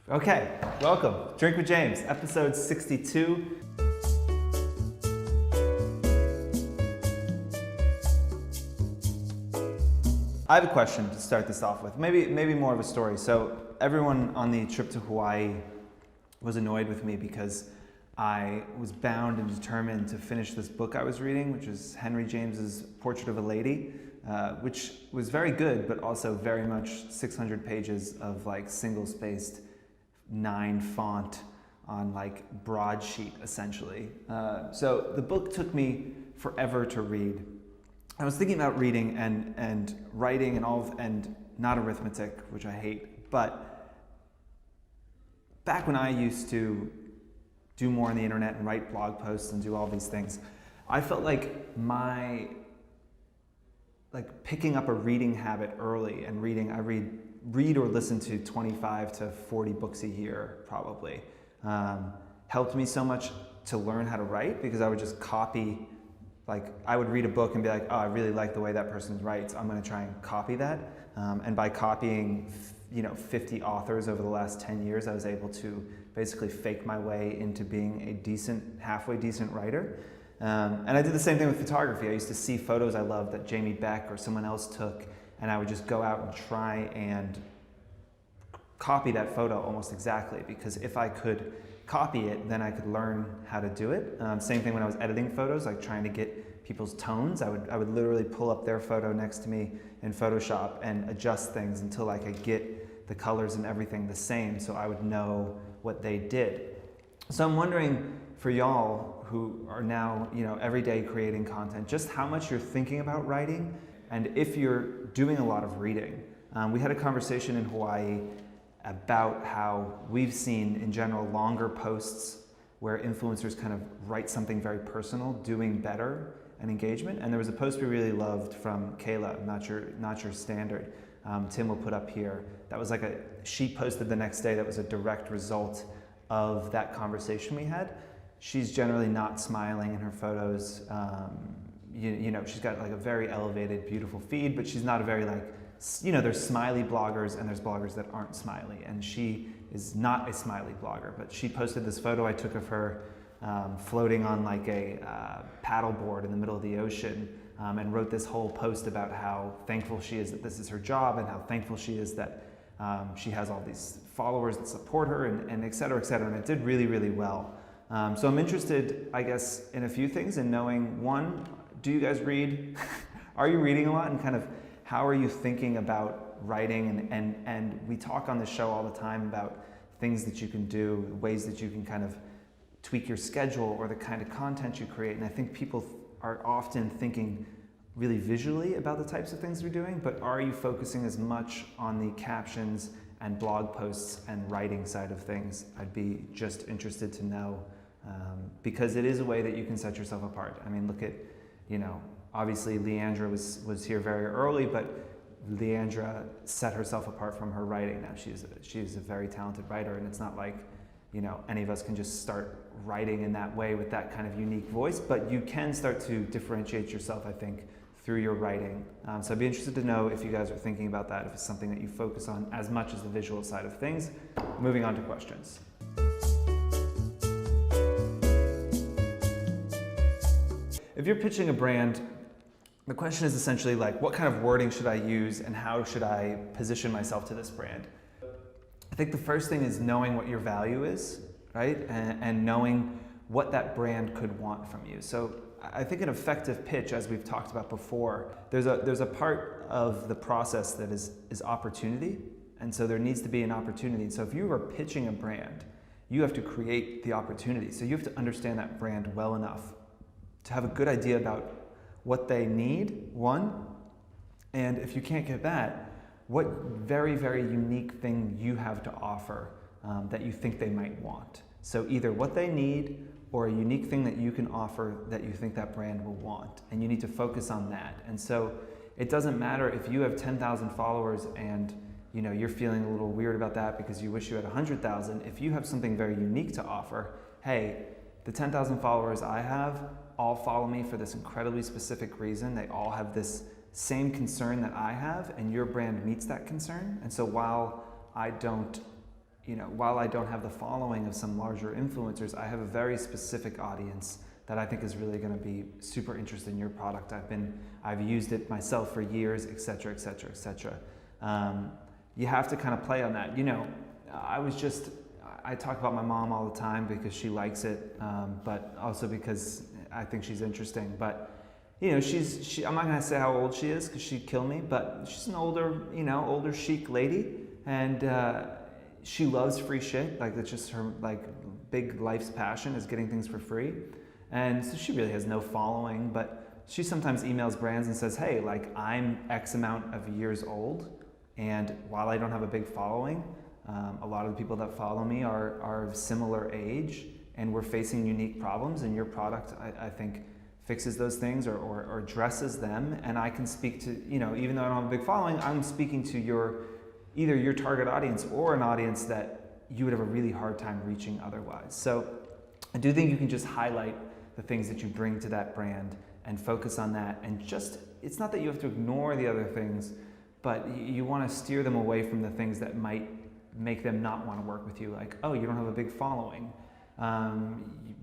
Okay, welcome. Drink with James, episode 62. I have a question to start this off with, maybe more of a story. So everyone on the trip to Hawaii was annoyed with me because I was bound and determined to finish this book I was reading, which is Henry James's Portrait of a Lady, which was very good, but also very much 600 pages of like single-spaced 9 font on like broadsheet essentially. So the book took me forever to read. I was thinking about reading and writing and not arithmetic, which I hate, but back when I used to do more on the internet and write blog posts and do all these things, I felt like picking up a reading habit early and reading, I read or listen to 25 to 40 books a year probably, helped me so much to learn how to write, because I would just copy, like I would read a book and be like, oh, I really like the way that person writes, I'm going to try and copy that. And by copying 50 authors over the last 10 years, I was able to basically fake my way into being a halfway decent writer. And I did the same thing with photography. I used to see photos I loved that Jamie Beck or someone else took, and I would just go out and try and copy that photo almost exactly, because if I could copy it, then I could learn how to do it. Same thing when I was editing photos, like trying to get people's tones. I would literally pull up their photo next to me in Photoshop and adjust things until I could get the colors and everything the same, so I would know what they did. So I'm wondering, for y'all who are now every day creating content, just how much you're thinking about writing, and if you're doing a lot of reading. We had a conversation in Hawaii about how we've seen in general longer posts where influencers kind of write something very personal doing better and engagement. And there was a post we really loved from Kayla, not your standard. Tim will put up here. That was she posted the next day that was a direct result of that conversation we had. She's generally not smiling in her photos. She's got like a very elevated, beautiful feed, but she's not a very there's smiley bloggers and there's bloggers that aren't smiley, and she is not a smiley blogger. But she posted this photo I took of her floating on like a paddle board in the middle of the ocean, and wrote this whole post about how thankful she is that this is her job, and how thankful she is that she has all these followers that support her, and et cetera, and it did really, really well. So I'm interested, I guess, in a few things, in knowing, one, do you guys read? Are you reading a lot, and kind of how are you thinking about writing? And we talk on the show all the time about things that you can do, ways that you can kind of tweak your schedule or the kind of content you create. And I think people are often thinking really visually about the types of things they're doing, but are you focusing as much on the captions and blog posts and writing side of things? I'd be just interested to know, because it is a way that you can set yourself apart. I mean, look at, obviously Leandra was here very early, but Leandra set herself apart from her writing. Now she's a very talented writer, and it's not like any of us can just start writing in that way with that kind of unique voice, but you can start to differentiate yourself, I think, through your writing. So I'd be interested to know if you guys are thinking about that, if it's something that you focus on as much as the visual side of things. Moving on to questions. If you're pitching a brand, the question is essentially like, what kind of wording should I use and how should I position myself to this brand? I think the first thing is knowing what your value is, right? And knowing what that brand could want from you. So I think an effective pitch, as we've talked about before, there's a part of the process that is opportunity. And so there needs to be an opportunity. So if you are pitching a brand, you have to create the opportunity. So you have to understand that brand well enough to have a good idea about what they need, one, and if you can't get that, what very, very unique thing you have to offer that you think they might want. So either what they need or a unique thing that you can offer that you think that brand will want, and you need to focus on that. And so it doesn't matter if you have 10,000 followers and you're feeling a little weird about that because you wish you had 100,000. If you have something very unique to offer, hey, the 10,000 followers I have all follow me for this incredibly specific reason. They all have this same concern that I have, and your brand meets that concern. And so while I don't while I don't have the following of some larger influencers, I have a very specific audience that I think is really going to be super interested in your product. I've used it myself for years, et cetera, et cetera, et cetera. You have to kind of play on that. I talk about my mom all the time because she likes it, but also because I think she's interesting. But I'm not going to say how old she is because she'd kill me, but she's an older chic lady, and she loves free shit. Like, that's just her big life's passion, is getting things for free. And so she really has no following, but she sometimes emails brands and says, hey, I'm X amount of years old, and while I don't have a big following, a lot of the people that follow me are of similar age, and we're facing unique problems, and your product, I think, fixes those things or addresses them. And I can speak to, even though I don't have a big following, I'm speaking to either your target audience or an audience that you would have a really hard time reaching otherwise. So I do think you can just highlight the things that you bring to that brand and focus on that. And it's not that you have to ignore the other things, but you want to steer them away from the things that might make them not want to work with you. Like, oh, you don't have a big following.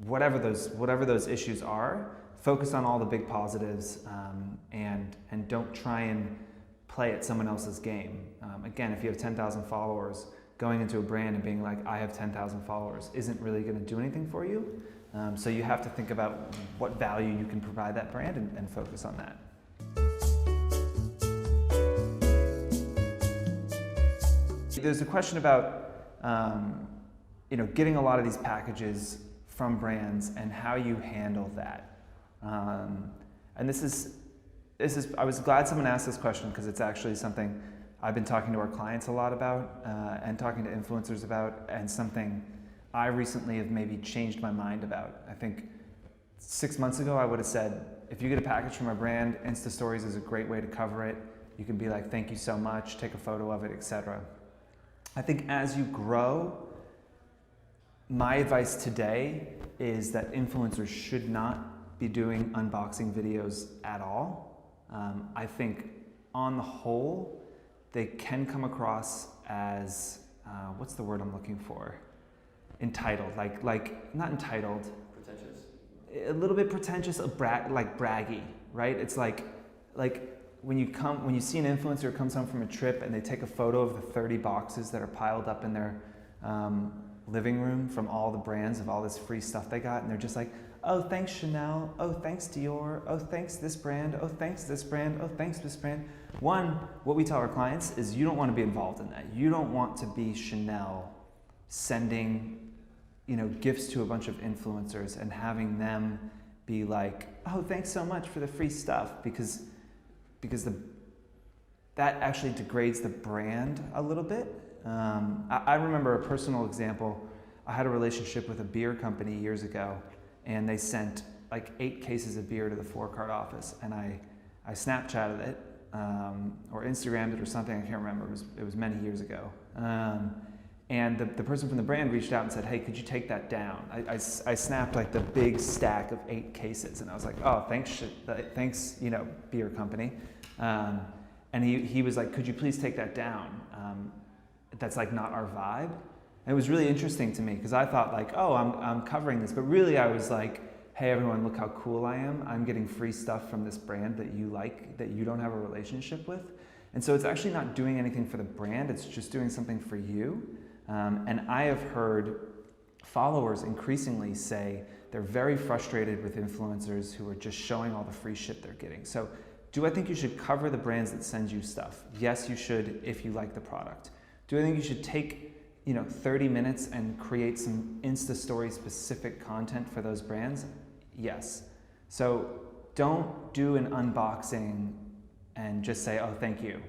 Whatever those issues are, focus on all the big positives, and don't try and play at someone else's game. Again, if you have 10,000 followers, going into a brand and being like, I have 10,000 followers, isn't really going to do anything for you. So you have to think about what value you can provide that brand and focus on that. There's a question about getting a lot of these packages from brands and how you handle that. And this is I was glad someone asked this question, because it's actually something I've been talking to our clients a lot about, and talking to influencers about, and something I recently have maybe changed my mind about. I think 6 months ago I would have said, if you get a package from a brand, Insta Stories is a great way to cover it. You can be like, thank you so much, take a photo of it, etc. I think as you grow, my advice today is that influencers should not be doing unboxing videos at all. I think on the whole, they can come across as, what's the word I'm looking for? Entitled, like not entitled. Pretentious. A little bit pretentious, braggy, right? It's like when you see an influencer who comes home from a trip and they take a photo of the 30 boxes that are piled up in their living room from all the brands of all this free stuff they got, and they're just like, oh, thanks Chanel, oh, thanks Dior, oh, thanks this brand, oh, thanks this brand, oh, thanks this brand. One, what we tell our clients is you don't want to be involved in that. You don't want to be Chanel sending gifts to a bunch of influencers and having them be like, oh, thanks so much for the free stuff, because that actually degrades the brand a little bit. I remember a personal example. I had a relationship with a beer company years ago, and they sent like 8 cases of beer to the 4-card office, and I Snapchatted it or Instagrammed it or something. I can't remember. It was many years ago. And the person from the brand reached out and said, hey, could you take that down? I snapped like the big stack of 8 cases, and I was like, oh, thanks, beer company. And he was like, could you please take that down? That's like not our vibe. And it was really interesting to me, because I thought like, oh, I'm covering this, but really I was like, hey everyone, look how cool I am. I'm getting free stuff from this brand that you like, that you don't have a relationship with. And so it's actually not doing anything for the brand, it's just doing something for you. And I have heard followers increasingly say they're very frustrated with influencers who are just showing all the free shit they're getting. So do I think you should cover the brands that send you stuff? Yes, you should, if you like the product. Do I think you should take 30 minutes and create some Insta Story specific content for those brands? Yes. So don't do an unboxing and just say, oh, thank you.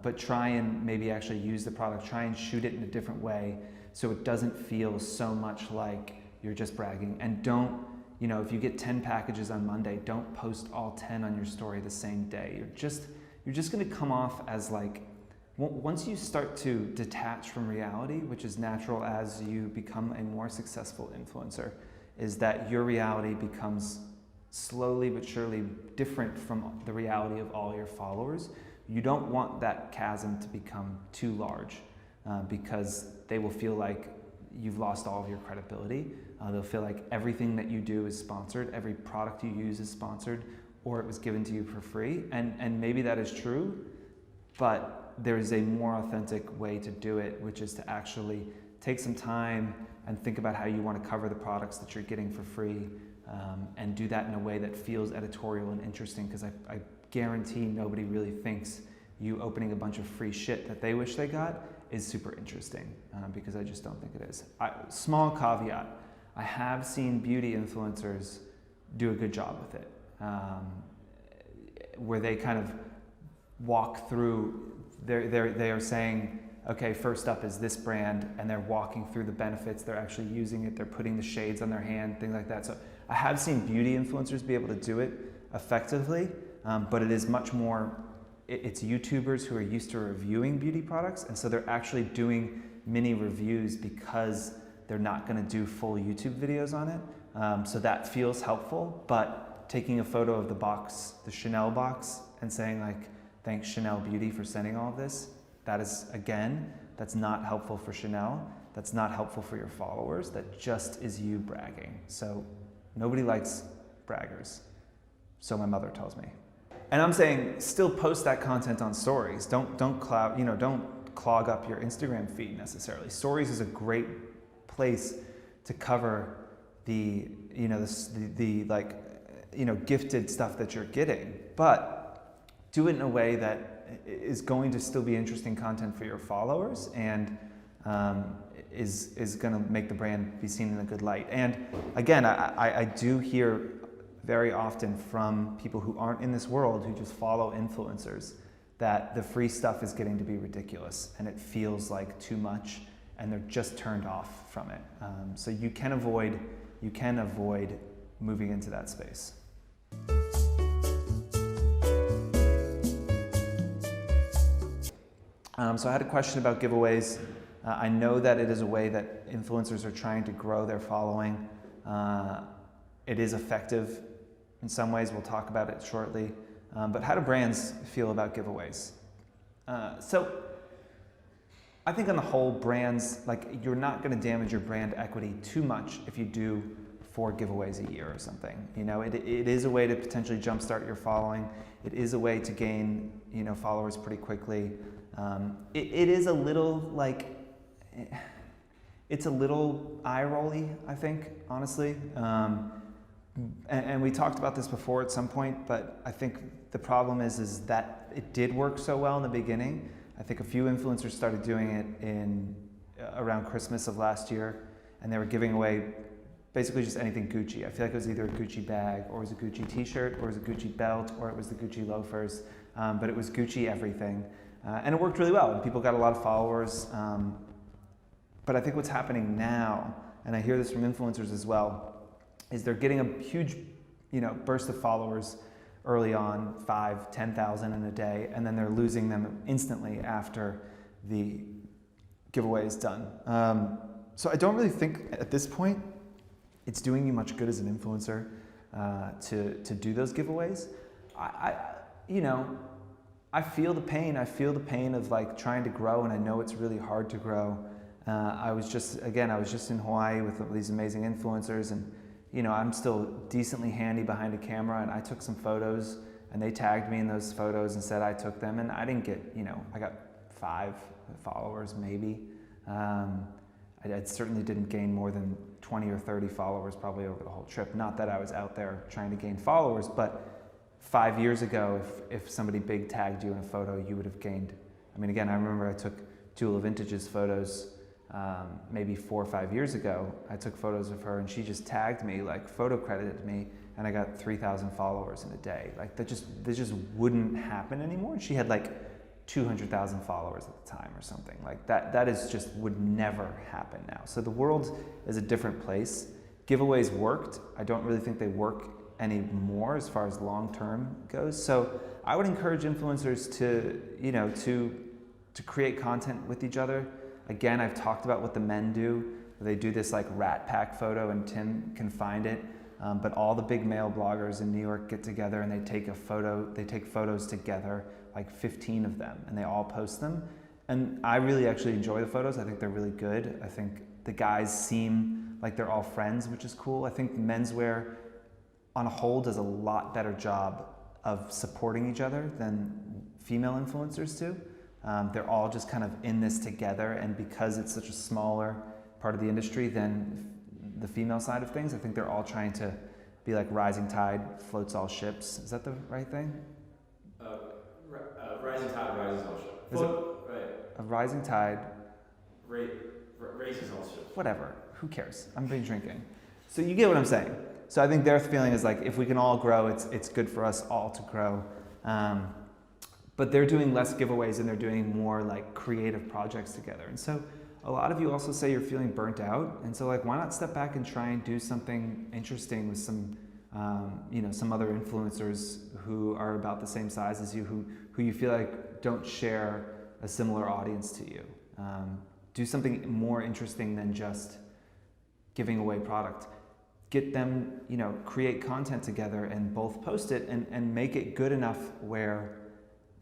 But try and maybe actually use the product, try and shoot it in a different way so it doesn't feel so much like you're just bragging. And don't, if you get 10 packages on Monday, don't post all 10 on your story the same day. You're just gonna come off as like, once you start to detach from reality, which is natural as you become a more successful influencer, is that your reality becomes slowly but surely different from the reality of all your followers. You don't want that chasm to become too large. because they will feel like you've lost all of your credibility. They'll feel like everything that you do is sponsored, every product you use is sponsored, or it was given to you for free. And maybe that is true, but there is a more authentic way to do it, which is to actually take some time and think about how you want to cover the products that you're getting for free, and do that in a way that feels editorial and interesting, because I guarantee nobody really thinks you opening a bunch of free shit that they wish they got is super interesting, because I just don't think it is. Small caveat, I have seen beauty influencers do a good job with it, where they kind of walk through, they are saying, okay, first up is this brand, and they're walking through the benefits, they're actually using it, they're putting the shades on their hand, things like that. So I have seen beauty influencers be able to do it effectively, but it is much more, it's YouTubers who are used to reviewing beauty products, and so they're actually doing mini reviews because they're not going to do full YouTube videos on it. So that feels helpful, but taking a photo of the box, the Chanel box, and saying like, thanks Chanel Beauty for sending all of this, that is, again, that's not helpful for Chanel. That's not helpful for your followers. That just is you bragging. So nobody likes braggers. So my mother tells me. And I'm saying, still post that content on stories. Don't clog up your Instagram feed necessarily. Stories is a great place to cover the gifted stuff that you're getting, but do it in a way that is going to still be interesting content for your followers, and is going to make the brand be seen in a good light. And again, I do hear very often from people who aren't in this world, who just follow influencers, that the free stuff is getting to be ridiculous and it feels like too much, and they're just turned off from it. So you can avoid moving into that space. So I had a question about giveaways. I know that it is a way that influencers are trying to grow their following. It is effective in some ways. We'll talk about it shortly. But how do brands feel about giveaways? So I think on the whole, brands, you're not going to damage your brand equity too much if you do 4 giveaways a year or something. It is a way to potentially jumpstart your following. It is a way to gain, followers pretty quickly. It is a little it's a little eye-rolly, I think, honestly. And we talked about this before at some point, but I think the problem is that it did work so well in the beginning. I think a few influencers started doing it around Christmas of last year, and they were giving away basically just anything Gucci. I feel like it was either a Gucci bag, or it was a Gucci t-shirt, or it was a Gucci belt, or it was the Gucci loafers, but it was Gucci everything. And it worked really well, and people got a lot of followers. But I think what's happening now, and I hear this from influencers as well, is they're getting a huge burst of followers early on, 5,000, 10,000 in a day, and then they're losing them instantly after the giveaway is done. So I don't really think at this point it's doing you much good as an influencer to do those giveaways. I feel the pain. I feel the pain of trying to grow, and I know it's really hard to grow. I was just in Hawaii with these amazing influencers, and I'm still decently handy behind a camera, and I took some photos, and they tagged me in those photos and said I took them, and I didn't get, I got 5 followers maybe. I certainly didn't gain more than 20 or 30 followers probably over the whole trip. Not that I was out there trying to gain followers, but 5 years ago, if somebody big tagged you in a photo, you would have gained. Again, I remember I took Tula Vintage's photos maybe 4 or 5 years ago. I took photos of her, and she just tagged me, photo credited me, and I got 3,000 followers in a day. That just wouldn't happen anymore. She had 200,000 followers at the time or something. That is just would never happen now. So the world is a different place. Giveaways worked. I don't really think they work anymore as far as long term goes. So I would encourage influencers to create content with each other. Again, I've talked about what the men do. They do this Rat Pack photo, and Tim can find it. But all the big male bloggers in New York get together and they take photos together, 15 of them, and they all post them. And I really actually enjoy the photos. I think they're really good. I think the guys seem like they're all friends, which is cool. I think menswear on a whole does a lot better job of supporting each other than female influencers do. They're all just kind of in this together, and because it's such a smaller part of the industry than the female side of things, I think they're all trying to be like rising tide floats all ships. Is that the right thing? Rising tide rises all ships. Right. A rising tide raises all ships. Whatever. Who cares? I'm been drinking. So you get what I'm saying. So I think their feeling is like, if we can all grow, it's good for us all to grow. But they're doing less giveaways and they're doing more like creative projects together. And so a lot of you also say you're feeling burnt out. And so like, why not step back and try and do something interesting with some, some other influencers who are about the same size as you, who you feel like don't share a similar audience to you. Do something more interesting than just giving away product. Get them, create content together and both post it and make it good enough where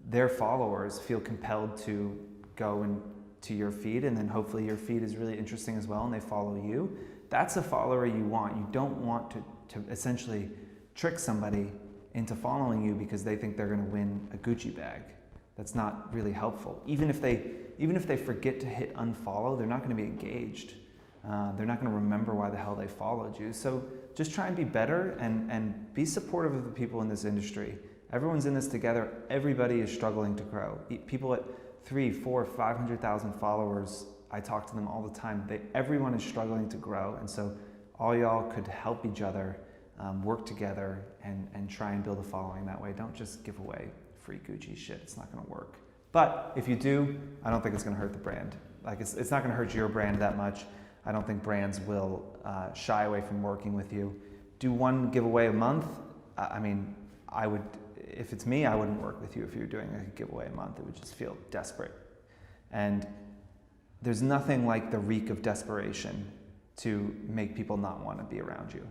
their followers feel compelled to go to your feed, and then hopefully your feed is really interesting as well and they follow you. That's a follower you want. You don't want to essentially trick somebody into following you because they think they're going to win a Gucci bag. That's not really helpful. Even if they forget to hit unfollow, they're not going to be engaged. They're not going to remember why the hell they followed you. So just try and be better and be supportive of the people in this industry. Everyone's in this together. Everybody is struggling to grow. People at 300, 400, 500,000 followers, I talk to them all the time. Everyone is struggling to grow. And so all y'all could help each other, work together and try and build a following that way. Don't just give away free Gucci shit. It's not going to work. But if you do, I don't think it's going to hurt the brand. Like it's not going to hurt your brand that much. I don't think brands will shy away from working with you. Do one giveaway a month. I would, if it's me, I wouldn't work with you if you were doing a giveaway a month. It would just feel desperate. And there's nothing like the reek of desperation to make people not want to be around you.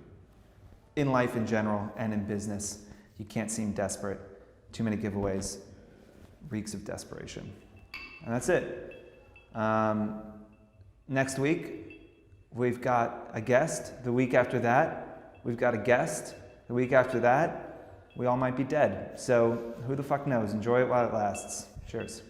In life in general and in business, you can't seem desperate. Too many giveaways, reeks of desperation. And that's it. Next week, we've got a guest. The week after that, we've got a guest. The week after that, we all might be dead. So who the fuck knows? Enjoy it while it lasts. Cheers.